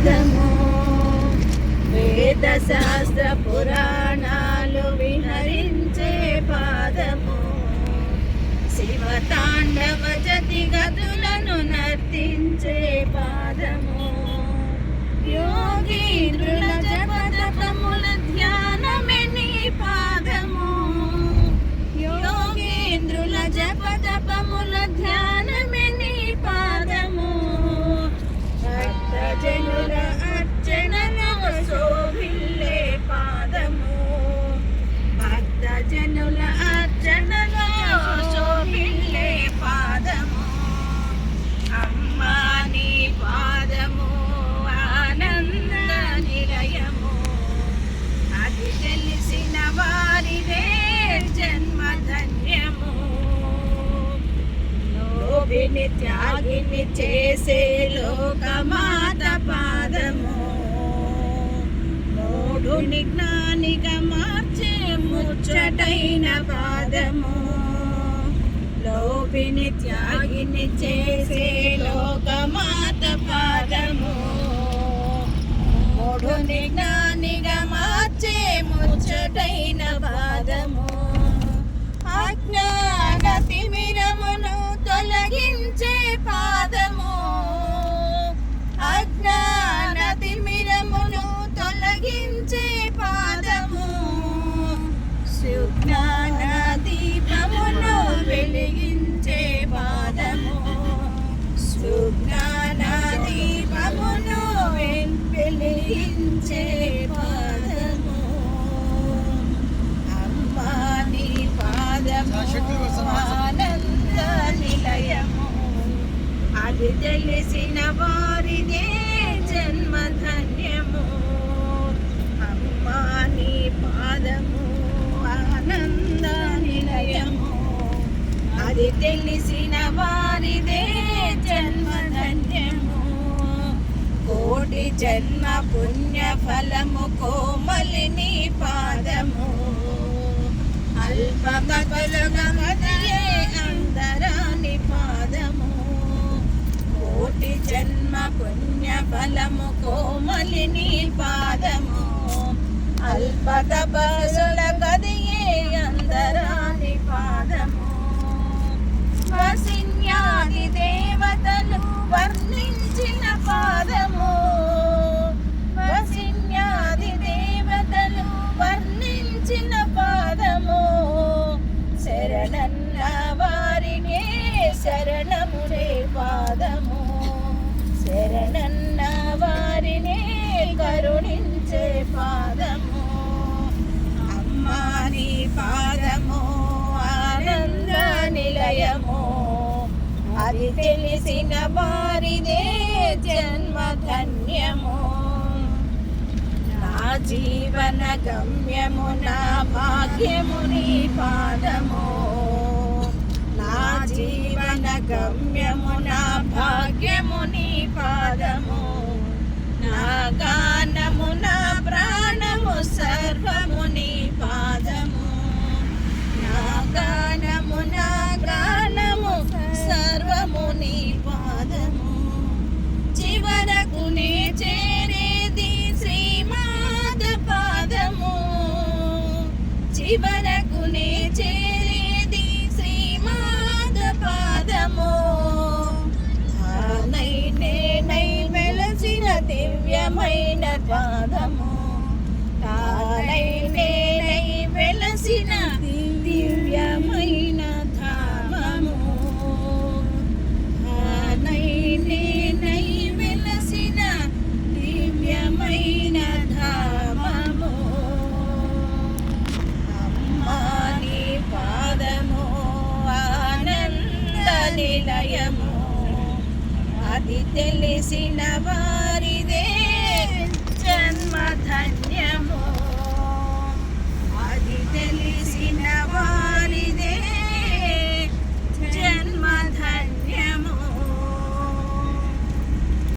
పాదము, వేద శాస్త్ర పురాణాలు విహరించే పాదము, శివ తాండవ జతి గతులను నర్తించే పాదము, యోగీంద్రుల జపతపముల ధ్యానమే నీ పాదము, యోగీంద్రుల జపతపముల ధ్యానమే నీ పాదము, భక్తజనుల అర్చనలో శోభిల్లే పాదము, భక్తజనుల అర్చనలో శోభిల్లే పాదము, అమ్మా నీ పాదము ఆనంద నిలయము, అది తెలిసిన వారిదే జన్మ ధన్యము, లోభిని త్యాగిని చేసే లోకమాత పాదము, మూఢుని జ్ఞానిగా మార్చే ముచ్చటైన పాదము, లోభిని త్యాగిని చేసే లోకమాత పాదము, మూఢుని జ్ఞానిగా మార్చే ముచ్చటైన పాదము, అజ్ఞాన తిమిరమును తొలగించే పాదము, అజ్ఞాన తిమిరమును తొలగించే పాదము, సుజ్ఞాన దీపమును వెలిగించే పాదము, సుజ్ఞాన దీపమును వెలిగించే పాదము, అమ్మా నీ పాదము ఆనంద నిలయము, అది తెలిసిన వారిదే జన్మ ధన్యము, అమ్మా నీ పాదము ఆనంద నిలయము, అది తెలిసిన వారిదే జన్మ ధన్యము, కోటి జన్మ పుణ్య ఫలము కోమలిని పాదము, అల్పకపలగమదియే అందరాని పాదము, కోటి జన్మ పుణ్య ఫలము కోమలిని పాదము, అల్పతపసులగదియే అందరాని పాదము, వసిన్యాది దేవతలు వర్ణించిన పాదము, వసిన్యాది దేవతలు వర్ణించిన పాదము, శరణన్న వారినే శరణముడే పాదము, శరణన్న వారినే కరుణించే పాదము, అమ్మా నీ పాదము ఆనంద నిలయము, అది తెలిసిన వారిదే జన్మ ధన్యము, నా జీవన గమ్యము నా భాగ్యము నీ పాదము, నా జీవన గమ్యము నా భాగ్యము నీ పాదము, నా గానము నా ప్రాణము సర్వము నీ పాదము, నా గానము నా గానము సర్వము నీ పాదము, చివరకు నే చేరేది శ్రీమాత పాదము, చివరకు నే చేరేది శ్రీమాత పాదము, తానై నేనై వెలసిన దివ్యమైన పాదము, తానై నేనై వెలసిన దివ్యమైన ధామము, తానై నేనై వెలసిన దివ్యమైన ధామము, అమ్మా నీ పాదము ఆనంద నిలయము, అది తెలిసిన వారిదే జన్మ ధన్యము.